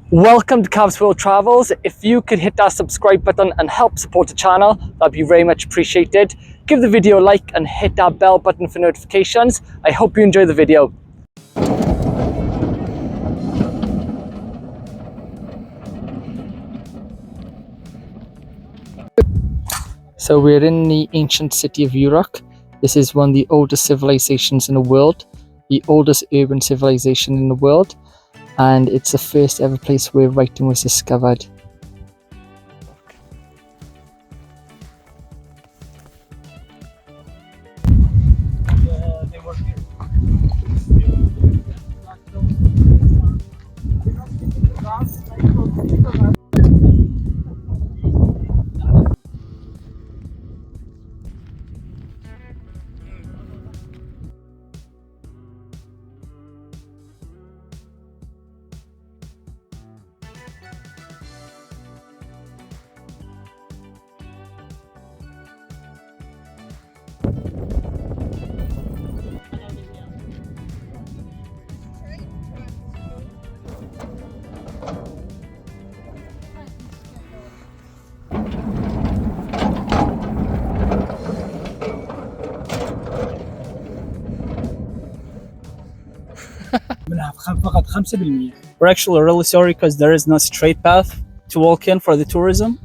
Welcome to kavsworldtravels. If you could hit that subscribe button and help support the channel, that'd be very much appreciated. Give the video a like and hit that bell button for notifications. I hope you enjoy the video. So we're in the ancient city of URUK. This is one of the oldest civilizations in the world, the oldest urban civilization in the world, and it's the first ever place where writing was discovered. فقط 5%. We're actually really sorry because there is no straight path to walk in for the tourism,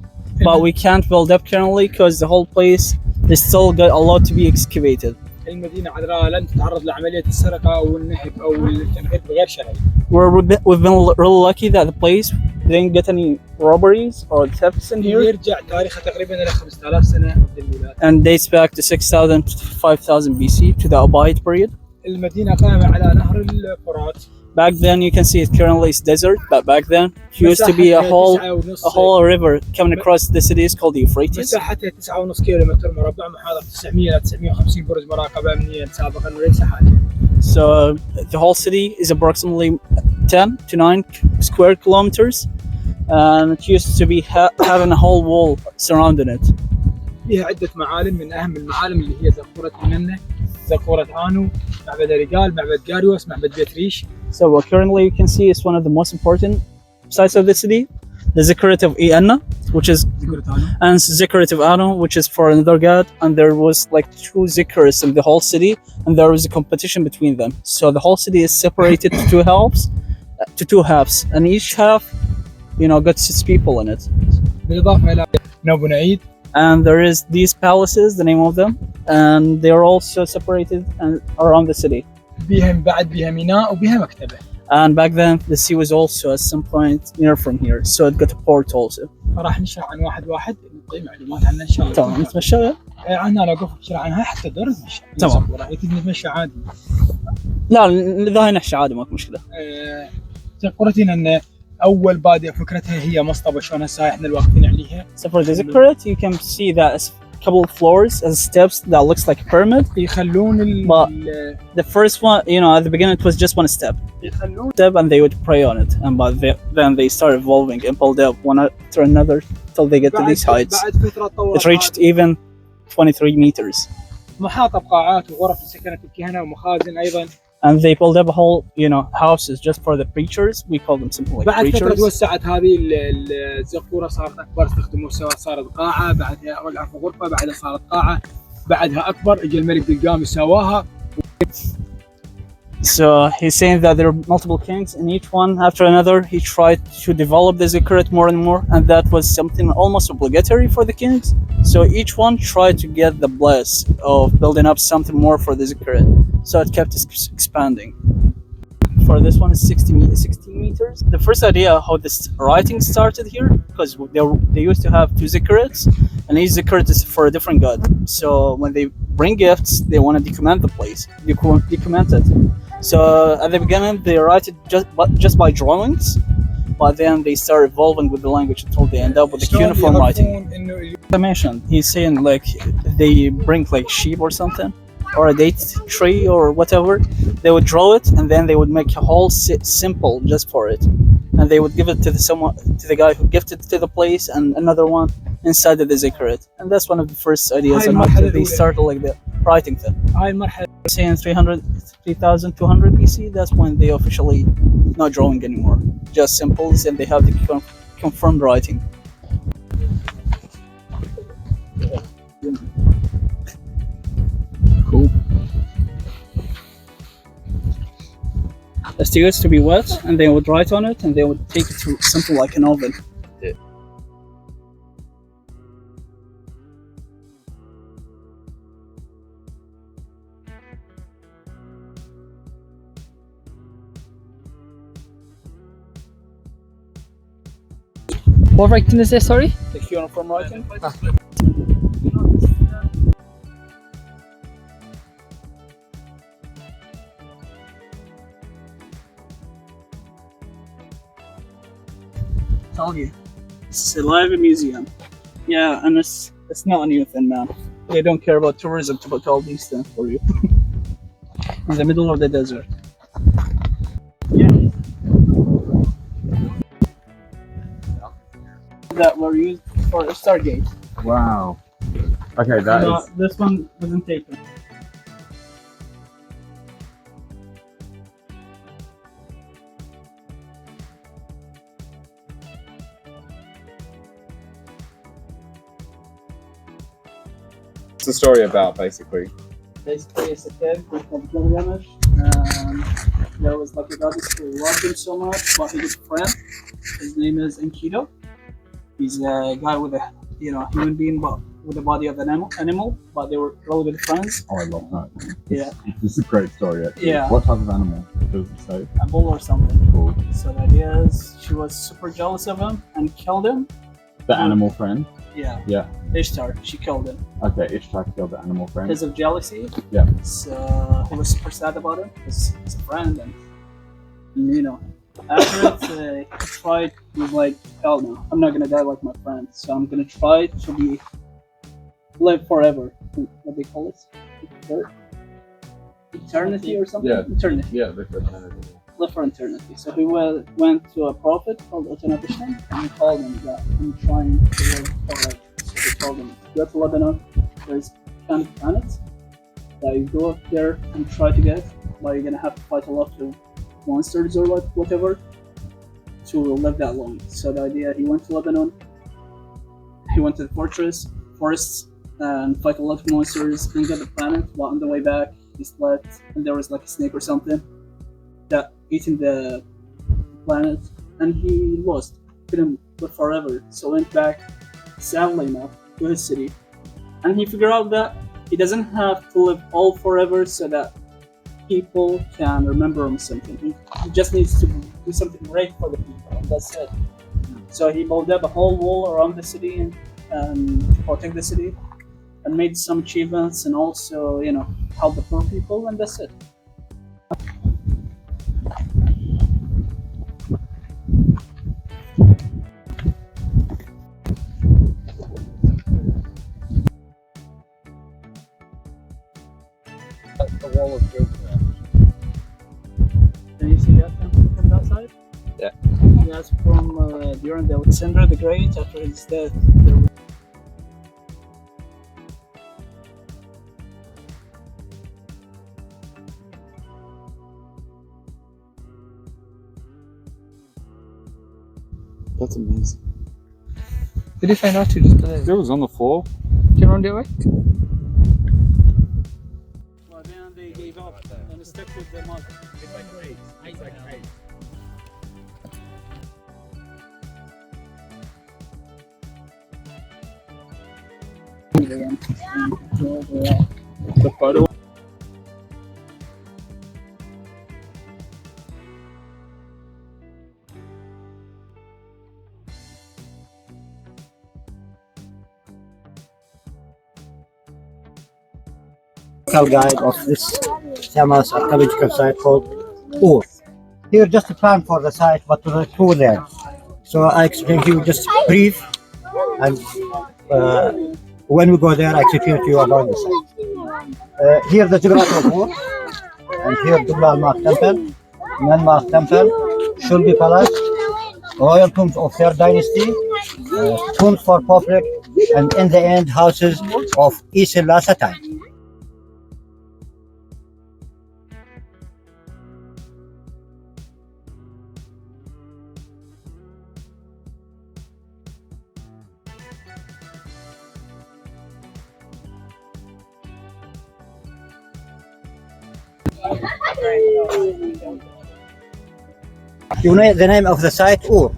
but we can't build up currently because the whole place is still got a lot to be excavated. المدينة عذراء لن تتعرض لعملية السرقة أو النهب أو التنقيب بغير شرعي. We've been really lucky that the place didn't get any robberies or thefts in here. يرجع تاريخه تقريبا إلى 5000 سنة قبل الميلاد. And dates back to 6000 to 5000 BC to the Ubaid period. المدينة قائمة على نهر الفرات. Back then you can see it currently is desert, but back then it used to be a whole river coming across the city is called the Euphrates. مساحتها 9.5 كيلومتر مربع محاذاة 900 إلى 950 برج مراقبة أمنية سابقا وليس حاليا. So the whole city is approximately 10 to 9 square kilometers, and it used to be having a whole wall surrounding it. فيها عدة معالم، من أهم المعالم اللي هي زقورة مننة، زقورة آنو، معبد ريغال، معبد غاريوس، معبد بيت ريش. So what currently you can see is one of the most important sites of the city, the Zikrit of Ianna, which is and Zikrit of Anu, which is for another god, and there was like 2 Zikrits in the whole city, and there was a competition between them. So the whole city is separated to two halves, and each half, got 6 people in it. And there is these palaces, the name of them, and they are also separated and around the city. And back then the sea was also at some point near from here, so it got a port also. راح نشرح عن واحد نعطي معلومات عنها ان شاء الله. تمام نتمشى؟ انا لو قف نشرح عنها حتى الدور نتمشى. تمام. راح نتمشى عادي. لا ذا نحشي عادي ماكو مشكلة. قرتنا ان اول بادئ فكرتها هي مصطبة شلون هسه احنا واقفين عليها. So for the Zikrit you can see that couple of floors as steps that looks like a pyramid. But the first one, at the beginning it was just one step. And they would pray on it, and then they start evolving and build up one after another till they get to these heights. It reached even 23 meters. And they built up a whole, houses just for the preachers. We call them simply like preachers. بعد فترة توسعت هذه الزقورة صارت أكبر، استخدموا صارت قاعة، بعدها أول غرفة، بعدها صارت قاعة، بعدها أكبر، إجا الملك بالقام سواها. So he's saying that there are multiple kings, and each one after another he tried to develop the Zikrit more and more, and that was something almost obligatory for the kings. So each one tried to get the bless of building up something more for the Zikrit. So it kept expanding. For this one is 16 meters. The first idea how this writing started here, because they used to have 2 Zikrits, and each Zikrit is for a different god. So when they bring gifts, they want to document the place, document it. So at the beginning they write it just by drawings, but then they start evolving with the language until they end up with the cuneiform writing. He's saying like they bring like sheep or something, or a date tree or whatever. They would draw it, and then they would make a whole symbol just for it, and they would give it to the guy who gifted it to the place, and another one inside of the Zikrit. And that's one of the first ideas. And they started like that. writing them. Saying 3200 BC, that's when they officially not drawing anymore, just symbols, and they have the confirmed writing. Cool. It used to be wet, and they would write on it, and they would take it to something like an oven. What writing is this, sorry? The cuneiform writing. Tell you, it's a live museum. Yeah, and it's not a new thing, man. They don't care about tourism to put all these things for you in the middle of the desert. Yeah. That were used for a Stargate. Wow. Okay, that is. This one wasn't taken. What's the story about, basically? Basically, it's a kid called Gilgamesh, and there was like a goddess who loved him so much, but he had a friend. His name is Enkidu. He's a guy with a human being, but with the body of an animal, but they were really good friends. Oh, I love that. Yeah. This is a great story, actually. Yeah. What type of animal does it say? A bull or something. Cool. So the idea is she was super jealous of him and killed him. The animal friend? Yeah. Yeah. Ishtar, she killed him. Okay, Ishtar killed the animal friend. Because of jealousy. Yeah. So he was super sad about it because he's a friend, and after it, he tried. He was like, "Hell no, I'm not gonna die like my friend. So I'm gonna try to live forever." What they call it? Eternity or something? Yeah. Eternity. Yeah, the Live for eternity. So he went to a prophet called Utanabishtan, and he told him that I'm trying to live forever. So he told him, go to Lebanon, there's kind of planets that you go up there and try to get, but you're gonna have to fight a lot of monsters or whatever to live that long. So the idea, he went to Lebanon, he went to the forests, and fight a lot of monsters and get the planet, but on the way back, he slept, and there was like a snake or something that eating the planet, and he lost, couldn't live forever, so went back, sadly enough, to his city, and he figured out that he doesn't have to live all forever so that people can remember him something. He just needs to do something great for the people, and that's it. So he built up a whole wall around the city and to protect the city, and made some achievements, and also help the poor people, and that's it. The wall of Gilgamesh. Can you see that from that side? Yeah. That's from during the Alexander the Great, after his death. That's amazing. Did you find out who just did it? It was on the floor. Do you remember it? Well, then they gave up and stuck with the mud. It's like eight. It's like eight. The photo. Guide of this famous archaeological site called URUK. Here just a plan for the site, but to the tour there. So I explain to you just brief, and when we go there, I explain to you about the site. Here the geography of URUK, and here Dublal Mark Temple, Landmark Temple, Shulbi Palace, Royal Tombs of Third Dynasty, tombs for public, and in the end houses of Isa time. You know the name of the site, Ur,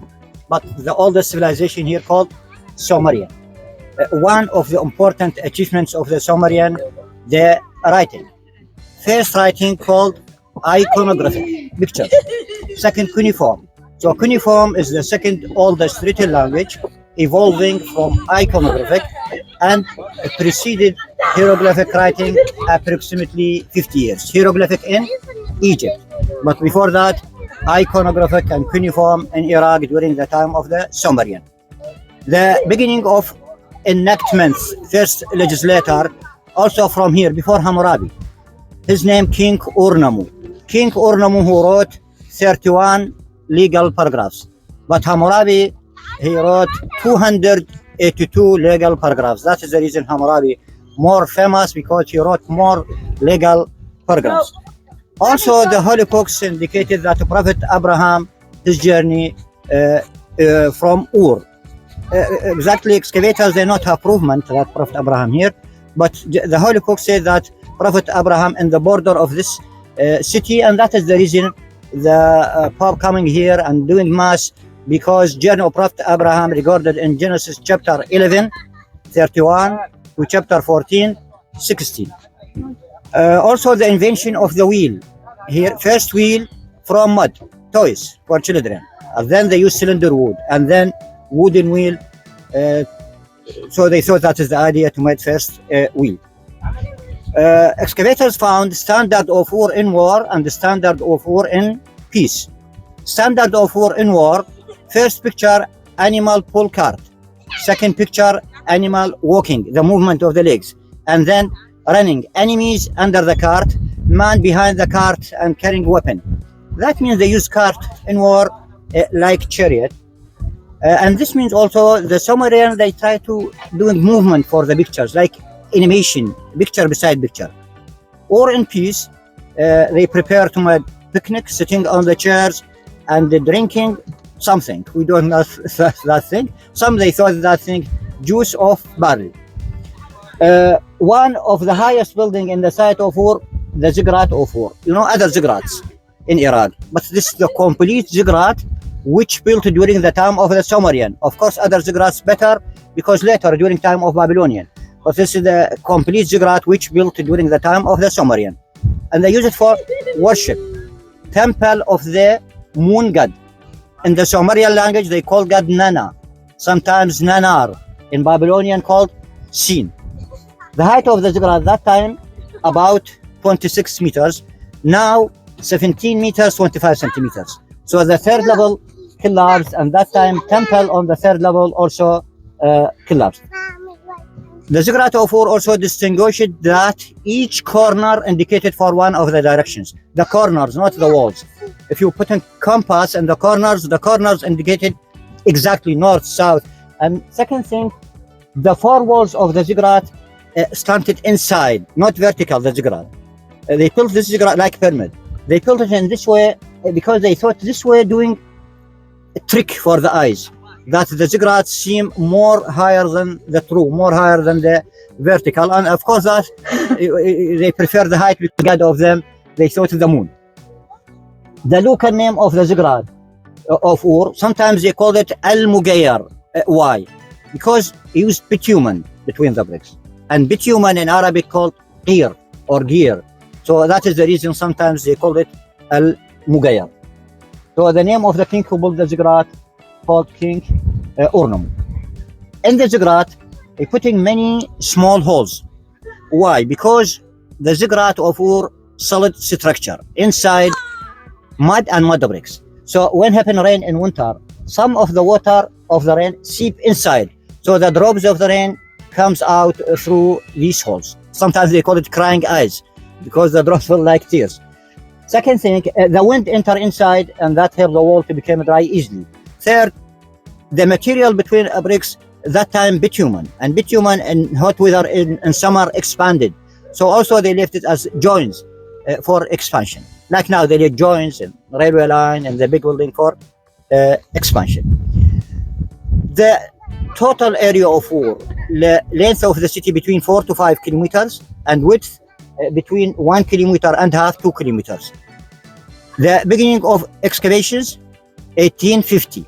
but the oldest civilization here called Sumerian. One of the important achievements of the Sumerian, the writing. First writing called iconographic, picture. Second, cuneiform. So cuneiform is the second oldest written language, evolving from iconographic, and preceded hieroglyphic writing approximately 50 years. Hieroglyphic in Egypt, but before that, iconographic and cuneiform in Iraq during the time of the Sumerian. The beginning of enactments, first legislator, also from here, before Hammurabi. His name King Urnammu. King Urnammu, who wrote 31 legal paragraphs. But Hammurabi, he wrote 282 legal paragraphs. That is the reason Hammurabi more famous, because he wrote more legal paragraphs. Also, the holy books indicated that Prophet Abraham, his journey from Ur. Exactly, excavators, they not have proven that Prophet Abraham here, but the holy book says that Prophet Abraham in the border of this city, and that is the reason the Pope coming here and doing mass, because journey of Prophet Abraham recorded in Genesis chapter 11, 31 to chapter 14, 16. Also the invention of the wheel. Here, first wheel from mud, toys for children. And then they use cylinder wood, and then wooden wheel. So they thought that is the idea to make first wheel. Excavators found standard of war in war and the standard of war in peace. Standard of war in war, first picture animal pull cart, second picture animal walking, the movement of the legs, and then running, enemies under the cart, man behind the cart and carrying weapon. That means they use cart in war like chariot. And this means also the Sumerian, they try to doing movement for the pictures, like animation, picture beside picture. Or in peace, they prepare to make picnic, sitting on the chairs and drinking something. We don't know that thing. Some they thought that thing, juice of barley. One of the highest building in the site of Ur, the ziggurat of Ur. You know other ziggurats in Iraq, but this is the complete ziggurat which built during the time of the Sumerian. Of course, other ziggurats better because later during time of Babylonian. But this is the complete ziggurat which built during the time of the Sumerian, and they use it for worship. Temple of the moon god. In the Sumerian language, they call God Nana, sometimes Nanar. In Babylonian, called Sin. The height of the ziggurat at that time about 26 meters. Now 17 meters, 25 centimeters. So the third level pillars, and that time temple on the third level also pillars. The ziggurat of Ur also distinguished that each corner indicated for one of the directions. The corners, not the walls. If you put a compass in the corners indicated exactly north, south. And second thing, the four walls of the ziggurat slanted inside, not vertical, the ziggurat. They built this ziggurat like pyramid. They built it in this way because they thought this way doing a trick for the eyes, that the ziggurats seem more higher than the true, more higher than the vertical. And of course that they prefer the height because God of them, they thought of the moon. The local name of the ziggurat of Ur, sometimes they call it Al-Mugayar. Why? Because he used bitumen between the bricks. And bitumen in Arabic called gear or gear. So that is the reason sometimes they call it Al-Mugayar. So the name of the king who built the ziggurat called King Urnammu. In the ziggurat, they putting many small holes. Why? Because the ziggurat of Ur solid structure inside mud and mud bricks. So when happen rain in winter, some of the water of the rain seep inside. So the drops of the rain comes out through these holes. Sometimes they call it crying eyes because the drops feel like tears. Second thing, the wind enter inside and that helps the wall to become dry easily. Third, the material between bricks, that time bitumen, and bitumen in hot weather in summer expanded. So also they left it as joints for expansion. Like now they need joints in railway line and the big building for expansion. The total area of Ur, the length of the city between 4 to 5 kilometers and width between 1 kilometer and a half, 2 kilometers. The beginning of excavations, 1850,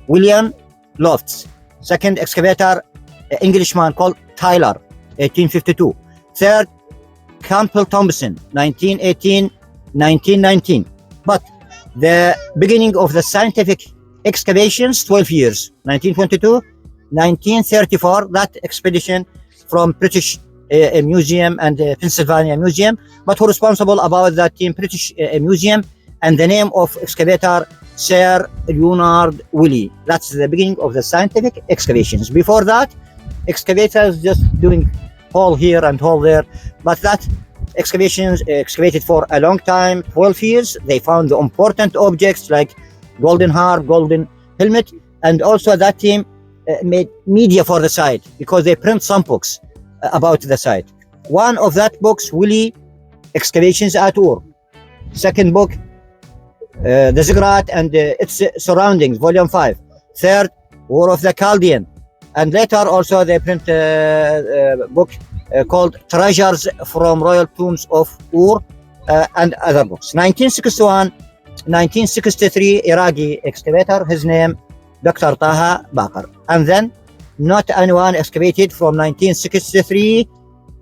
William Lofts. Second excavator, Englishman called Tyler, 1852. Third, Campbell Thompson, 1918, 1919. But the beginning of the scientific excavations, 12 years, 1922, 1934, that expedition from British Museum and Pennsylvania Museum, but who responsible about that team, British Museum, and the name of excavator, Sir Leonard Willey. That's the beginning of the scientific excavations. Before that, excavators just doing hole here and hole there, but that excavations excavated for a long time, 12 years. They found the important objects like golden harp, golden helmet, and also that team made media for the site because they print some books about the site. One of that books, Willey Excavations at Ur. Second book, the Ziggurat and its surroundings, volume 5. Third, War of the Chaldean. And later also they print a book called Treasures from Royal Tombs of Ur and other books. 1961, 1963, Iraqi excavator, his name Dr. Taha Bakr. And then not anyone excavated from 1963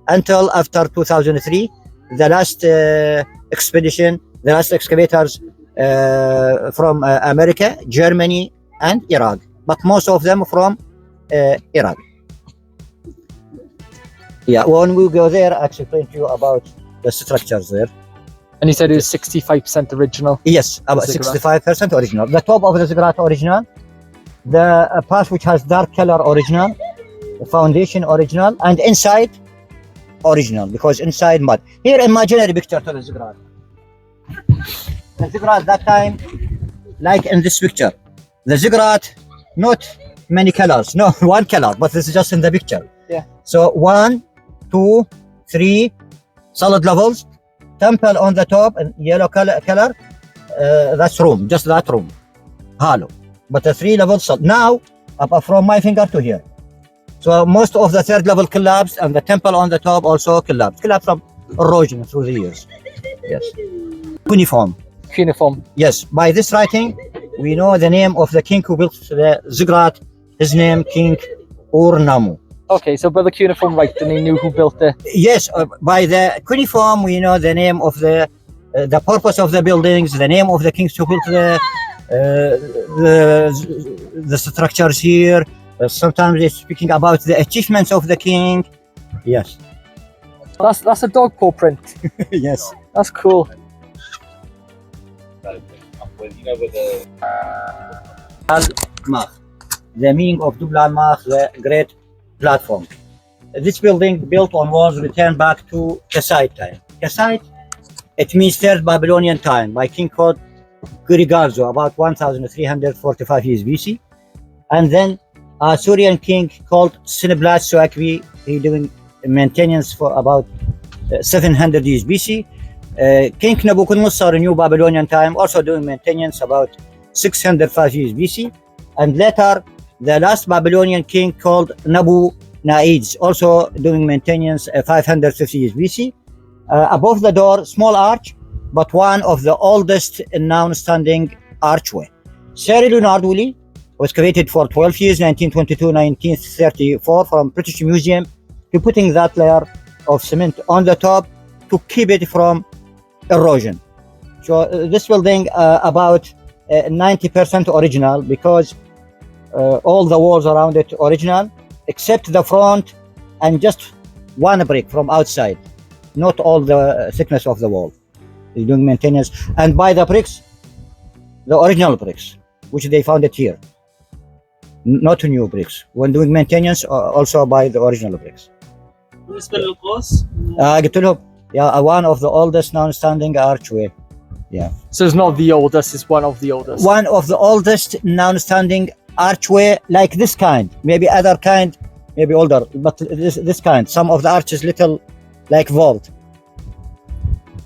until after 2003. The last expedition, the last excavators from America, Germany, and Iraq, but most of them from Iraq. Yeah, when we go there, I explain to you about the structures there. And you said it was 65% original. Yes, about 65% original. The top of the ziggurat original, the part which has dark color original, the foundation original, and inside original, because inside mud. Here, imaginary picture to the ziggurat. The ziggurat that time, like in this picture, the ziggurat, not many colors, no, one color, but this is just in the picture. Yeah. So 1, 2, 3 solid levels, temple on the top and yellow color, that's room, just that room, hollow. But the 3 levels solid. Now, up from my finger to here. So most of the third level collapsed and the temple on the top also collapsed from erosion through the years. Yes. Cuneiform. Cuneiform. Yes, by this writing, we know the name of the king who built the ziggurat. His name, King Ur-Nammu. Okay, so by the cuneiform writing, they knew who built it. Yes, by the cuneiform, we know the name of the purpose of the buildings, the name of the kings who built the structures here. Sometimes they're speaking about the achievements of the king. Yes. That's a dog paw print. Yes. That's cool. Al-Mah. The meaning of Dubla al-Mah, the great platform. This building built on walls returned back to Kassite time. Kassite, it means third Babylonian time by king called Gurigarzo, about 1345 years BC. And then a Syrian king called Sineblat Suakvi, he doing maintenance for about 700 years BC. King Nebuchadnezzar in New Babylonian time, also doing maintenance about 605 years BC. And later, the last Babylonian king called Nabu Naids, also doing maintenance 550 years BC. Above the door, small arch, but one of the oldest known standing archway. Sir Leonard Willey was created for 12 years, 1922-1934, from British Museum, to putting that layer of cement on the top to keep it from erosion. So this building about 90% original, because all the walls around it original, except the front and just one brick from outside, not all the thickness of the wall. They're doing maintenance, and by the bricks, the original bricks, which they found it here, not new bricks. When doing maintenance, also by the original bricks. Yeah, one of the oldest non-standing archway. Yeah. So it's not the oldest, it's one of the oldest. One of the oldest non-standing archway, like this kind, maybe other kind, maybe older, but this kind. Some of the arches little like vault.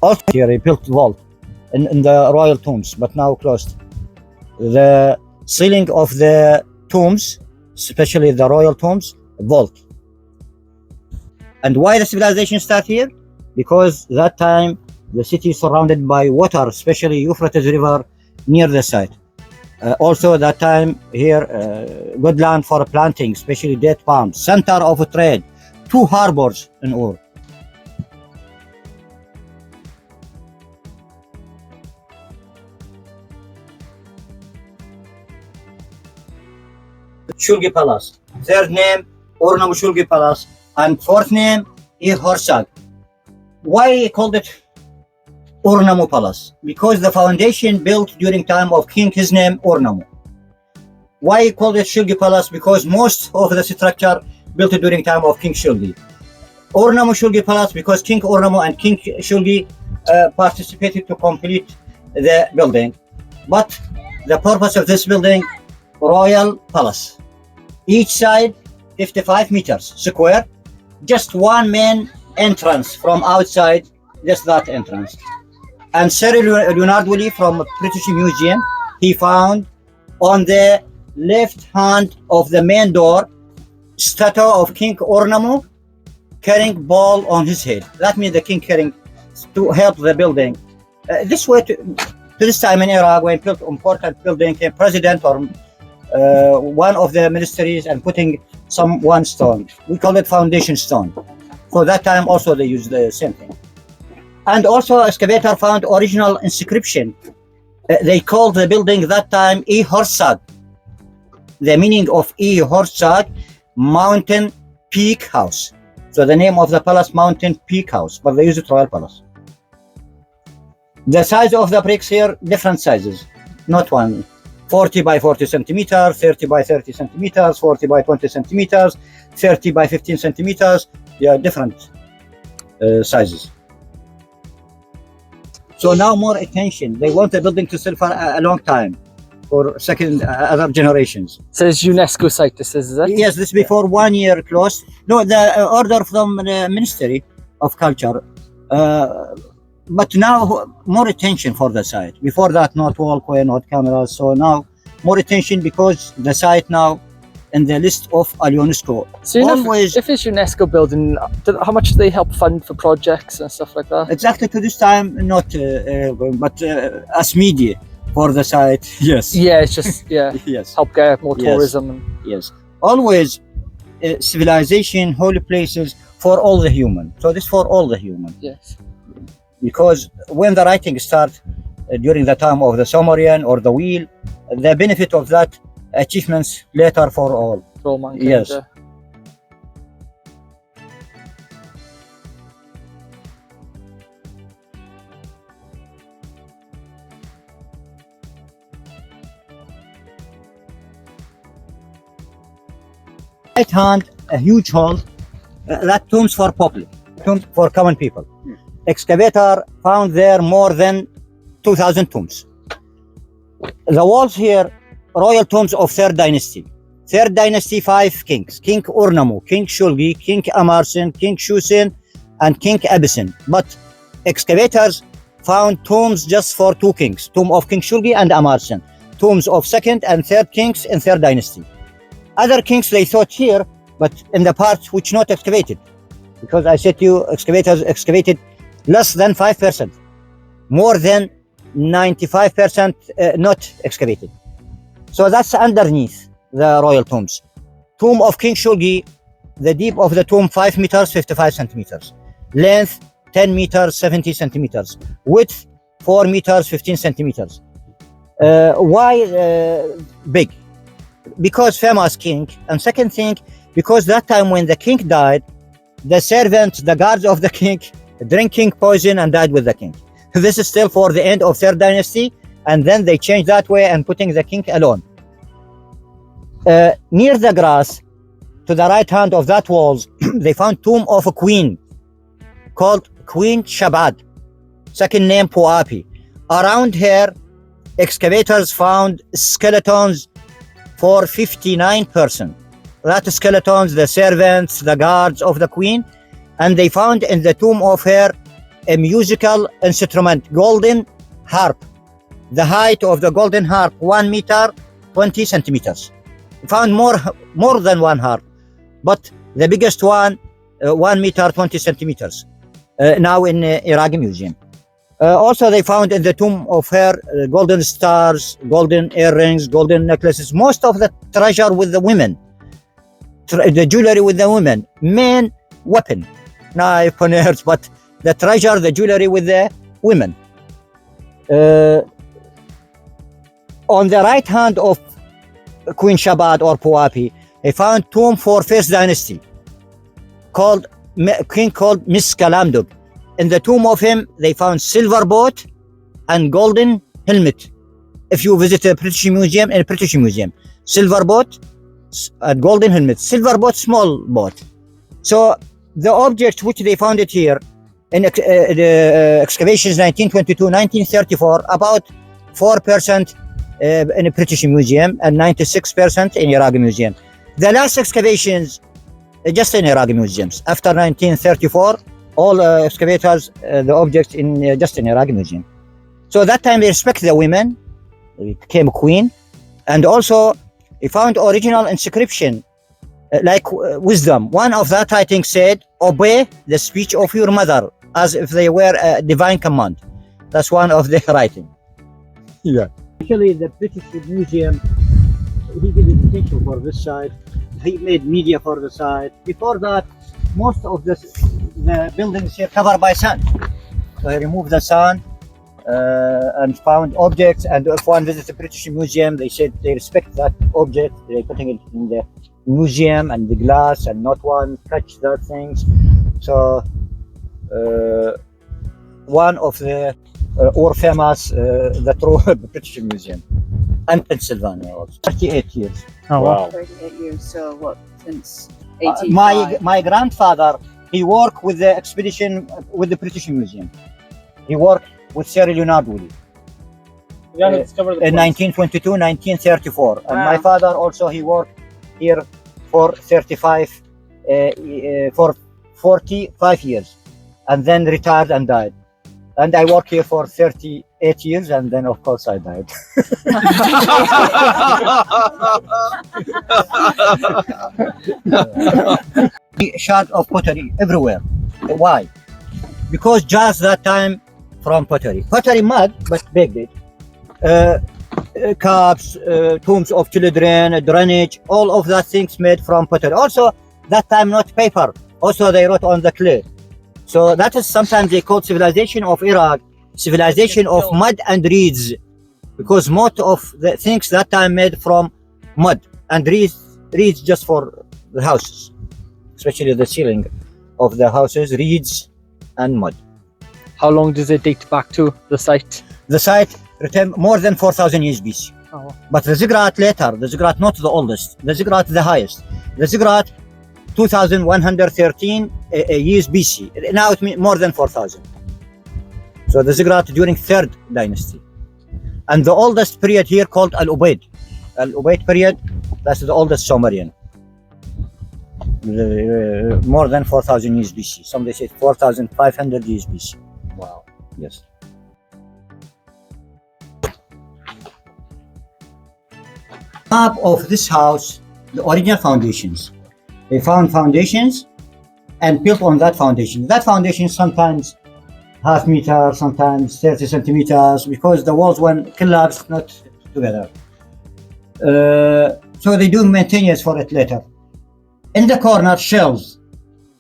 Also here he built vault in the royal tombs, but now closed. The ceiling of the tombs, especially the royal tombs, vault. And why the civilization start here? because that time the city is surrounded by water, especially Euphrates River near the site. Also that time here, good land for planting, especially date palms, center of trade, 2 harbors in Ur. Shulgi Palace. Third name, Ornamo Shulgi Palace. And fourth name, Horsag. Why called it Ornamo Palace? Because the foundation built during time of king, his name Ornamo. Why called it Shulgi Palace? Because most of the structure built during time of King Shulgi. Ornamo Shulgi Palace because King Ornamo and King Shulgi participated to complete the building. But the purpose of this building, Royal Palace. Each side 55 meters square, just one main entrance from outside, just that entrance. And Sir Leonard Woolley from British Museum, he found on the left hand of the main door statue of King Ornamo carrying ball on his head. That means the king carrying to help the building. This way to this time in Iraq, when built important building, a president or one of the ministries and putting one stone. We call it foundation stone. For that time also they used the same thing. And also excavator found original inscription. They called the building that time Horsag. The meaning of Horsag, mountain peak house. So the name of the palace, mountain peak house, but they use it Royal Palace. The size of the bricks here, different sizes, not one. 40 by 40 centimeters, 30 by 30 centimeters, 40 by 20 centimeters, 30 by 15 centimeters. They are different sizes. So now more attention. They want the building to sell for a long time, for second, other generations. So it's UNESCO site, this is it? Yes, this before 1 year closed. No, the order from the Ministry of Culture. But now more attention for the site. Before that, not walkway, not cameras. So now more attention because the site now in the list of UNESCO. So you know, if it's UNESCO building, how much do they help fund for projects and stuff like that? Exactly to this time, not but as media for the site, yes. Yeah, it's just yes. Help get more tourism. And... Yes, always civilization, holy places for all the human. So this for all the human. Yes. Because when the writing starts during the time of the Sumerian or the wheel, the benefit of that achievements later for all. For all mankind, yes. Yeah. Right hand, a huge hole, that tombs for public, tombs for common people. Excavator found there more than 2,000 tombs. The walls here, royal tombs of third dynasty. Third dynasty, 5 kings: King Ornamo, King Shulgi, King Amarsin, King Shusin, and King Abisin. But excavators found tombs just for 2 kings: tomb of King Shulgi and Amarsin, tombs of second and third kings in third dynasty. Other kings they thought here, but in the parts which not excavated, because I said to you, excavators excavated less than 5%, more than 95% not excavated. So that's underneath the royal tombs. Tomb of King Shulgi, the deep of the tomb 5 meters 55 centimeters, length 10 meters 70 centimeters, width 4 meters 15 centimeters. Why big? Because famous king, and second thing, because that time when the king died, the servants, the guards of the king, drinking poison and died with the king. This is still for the end of third dynasty, and then they changed that way and putting the king alone. Near the grass, to the right hand of that walls, they found tomb of a queen called Queen Shabad, second name Puapi. Around her, excavators found skeletons for 59 persons. That skeletons, the servants, the guards of the queen, and they found in the tomb of her a musical instrument, golden harp. The height of the golden harp 1 meter 20 centimeters. Found more than one harp, but the biggest one 1 meter 20 centimeters. now in Iraqi Museum. Also, they found in the tomb of her golden stars, golden earrings, golden necklaces. Most of the treasure with the women, the jewelry with the women, main weapon, knife, poners, but the treasure, the jewelry with the women. On the right hand of Queen Shabad or Puapi, they found tomb for first dynasty, called king called Miskalamdug. In the tomb of him, they found silver boat and golden helmet. If you visit a British museum, silver boat and golden helmet. Silver boat, small boat. So the object which they found it here in the excavations 1922, 1934, about 4% in a British museum and 96% in Iraqi museum. The last excavations just in Iraqi museums. After 1934, all excavators, the objects in just in Iraqi museum. So that time they respect the women, they became queen, and also they found original inscription like wisdom. One of that writing said, "Obey the speech of your mother," as if they were a divine command. That's one of the writing. Yeah. Actually, the British Museum, he did education for this side. He made media for the side. Before that, most of the buildings here covered by sand. So he removed the sand and found objects. And if one visits the British Museum, they said they respect that object. They're putting it in the museum and the glass, and not one touch that things. So one of the or famous the true British Museum, and Pennsylvania also. 38 years. Oh, wow. 38 years, so what, since My grandfather, he worked with the expedition with the British Museum. He worked with Sir Leonard Wooley in 1922, 1934. And my father also, he worked here for 45 years, and then retired and died. And I worked here for 38 years, and then of course I died. Shard of pottery everywhere. Why? Because just that time from pottery mud, but baked it. Cups, tombs of children, drainage, all of that things made from pottery. Also, that time not paper. Also, they wrote on the clay. So that is sometimes they call civilization of Iraq, civilization of mud and reeds, because most of the things that time made from mud and reeds just for the houses, especially the ceiling of the houses, reeds and mud. How long does it date back to, the site? The site retained more than 4,000 years BC. Oh. But the ziggurat later, the ziggurat not the oldest, the ziggurat the highest. The ziggurat 2,113 years BC. Now it means more than 4,000. So the ziggurat during 3rd dynasty. And the oldest period here called Al-Ubaid. Al-Ubaid period, that's the oldest Sumerian. More than 4,000 years BC. Some they say 4,500 years BC. Wow. Yes. Map of this house, the original foundations. They found foundations and built on that foundation. That foundation sometimes half meter, sometimes 30 centimeters, because the walls when collapsed not together. So they do maintenance for it later. In the corner shelves,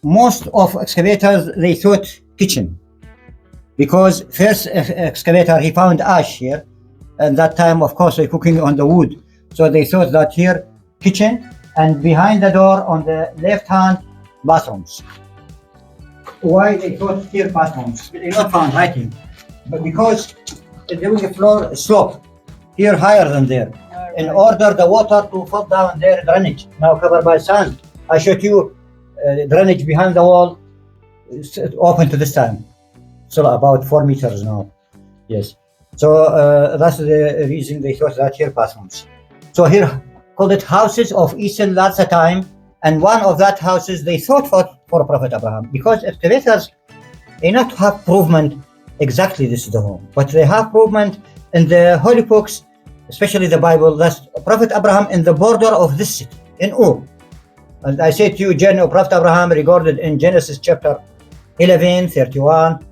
most of excavators they thought kitchen, because first excavator he found ash here, and that time of course they cooking on the wood, so they thought that here kitchen, and behind the door on the left hand bathrooms. Why they thought here bathrooms? They not found writing, but because there was a floor slope here higher than there, in order the water to fall down there drainage, now covered by sand. I showed you drainage behind the wall, open to this time, so about 4 meters now. Yes, so that's the reason they thought that here bathrooms. So here called it houses of Eastern Larsa time, and one of that houses they thought for Prophet Abraham, because excavators they not have provement exactly this is the home, but they have provement in the holy books, especially the Bible, that Prophet Abraham in the border of this city in Ur. And I say to you, Prophet Abraham recorded in Genesis chapter 11, 31,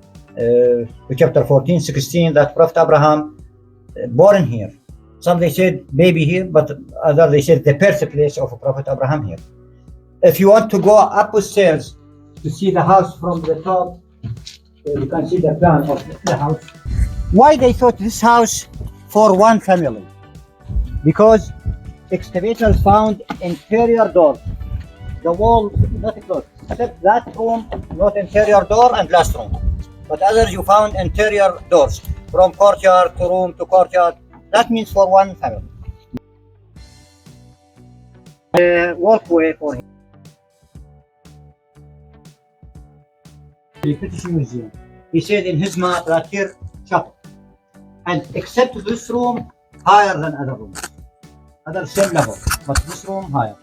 chapter 14, 16, that Prophet Abraham born here. Some they said baby here, but other they said the birthplace of Prophet Abraham here. If you want to go upstairs to see the house from the top, you can see the plan of the house. Why they thought this house for one family? Because excavators found interior doors. The wall not closed, except that room, not interior door and last room. But others you found interior doors from courtyard to room to courtyard. That means for one family. Walkway for him. The British Museum. He said in his map that here chapel, and except this room higher than other rooms, other same level, but this room higher.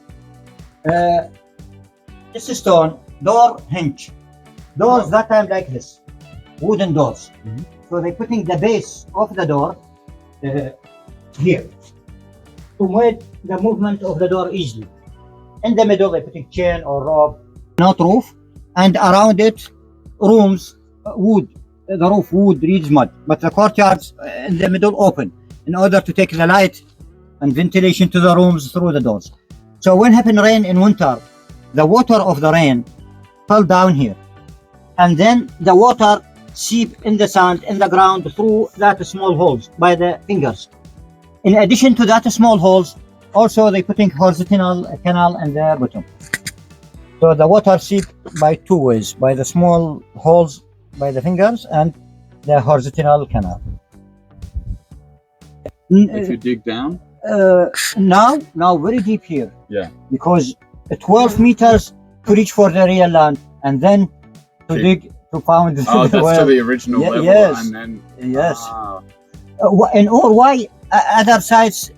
This stone door hinge, doors that time like this, wooden doors. So they putting the base of the door here to make the movement of the door easily. In the middle they putting chain or rope, not roof, and around it rooms, wood, the roof wood, reeds mud, but the courtyards in the middle open in order to take the light and ventilation to the rooms through the doors. So when happen rain in winter, the water of the rain fell down here, and then the water seep in the sand, in the ground through that small holes by the fingers. In addition to that small holes, also they putting horizontal canal in the bottom. So the water seep by two ways, by the small holes by the fingers and the horizontal canal. If you dig down? Now very deep here. Yeah. Because 12 meters to reach for the real land, and then to dig to find Oh, the that's well. to the original level, yes. and then Yes. Ah. In or why other sites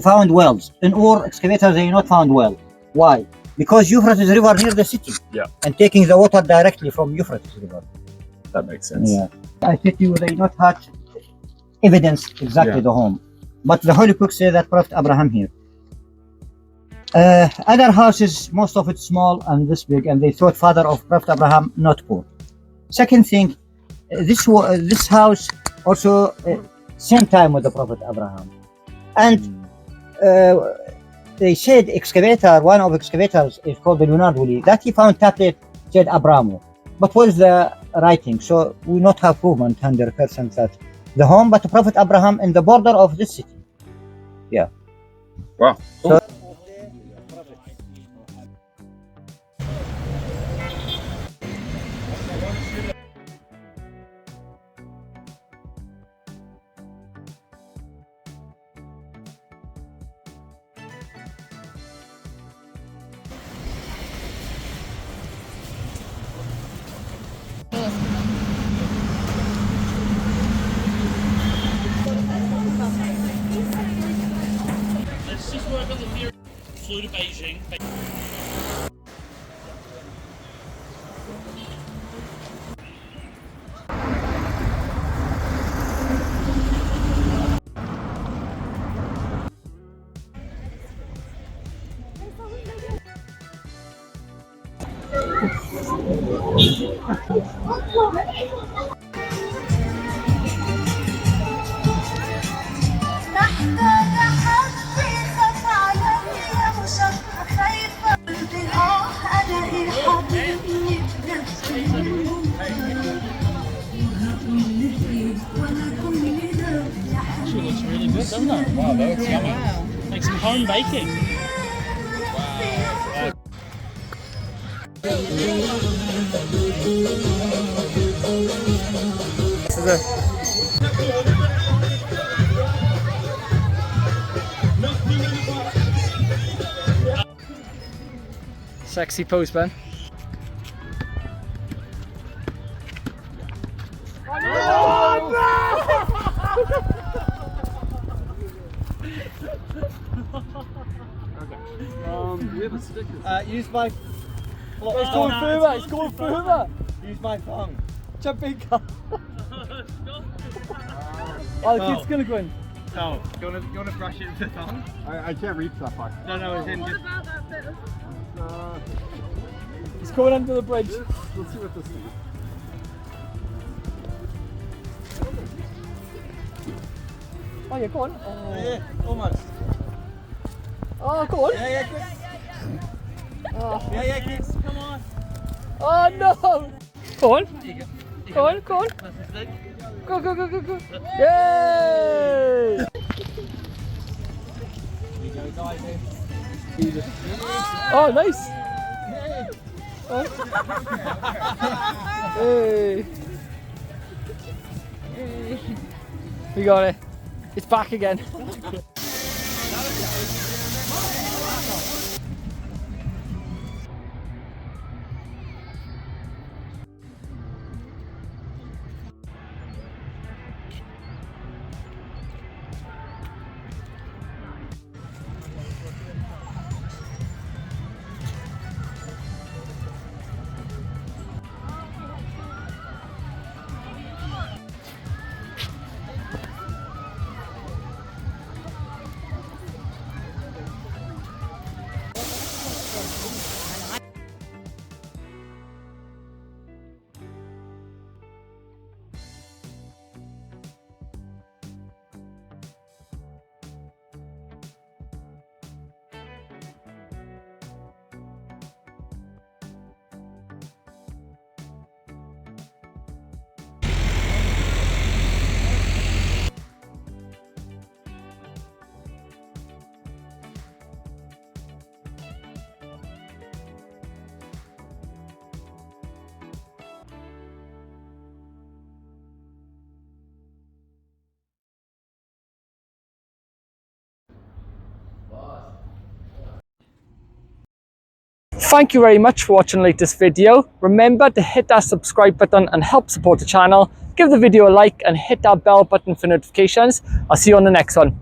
found wells? In or excavators they not found well. Why? Because Euphrates River near the city. Yeah. And taking the water directly from Euphrates River. That makes sense. Yeah. I think you they not had evidence exactly the home, but the Holy Book say that Prophet Abraham here. Other houses, most of it small and this big, and they thought father of Prophet Abraham, not poor. Second thing, this house also same time with the Prophet Abraham, and they said excavator, one of excavators is called the Leonardo, that he found tablet said Abramo, but what is the writing? So we not have proven 100% that the home, but the Prophet Abraham in the border of this city. Yeah. Wow. So, Let's just work on the theory. Flew to Beijing. Actually looks really good, doesn't it? Wow, that looks yummy. Like some home baking. Sexy postman. We have a sticker. use my. It's going further. It's going further. Use my phone. Jamaica. Oh, the kid's gonna go in. Oh, do you want to brush it into the tongue? I can't reach that far. No, it's in. What about that bit of He's going under the bridge. Let's see what this is. Oh yeah, go on. Yeah, almost. Oh, go on. Yeah, good. Yeah, kids, come on. Oh no! Go on. Go on, go on. Go, go, go, go, go. Yay! Oh, nice. Oh. Hey. We got it. It's back again. Thank you very much for watching the latest video. Remember to hit that subscribe button and help support the channel. Give the video a like and hit that bell button for notifications. I'll see you on the next one.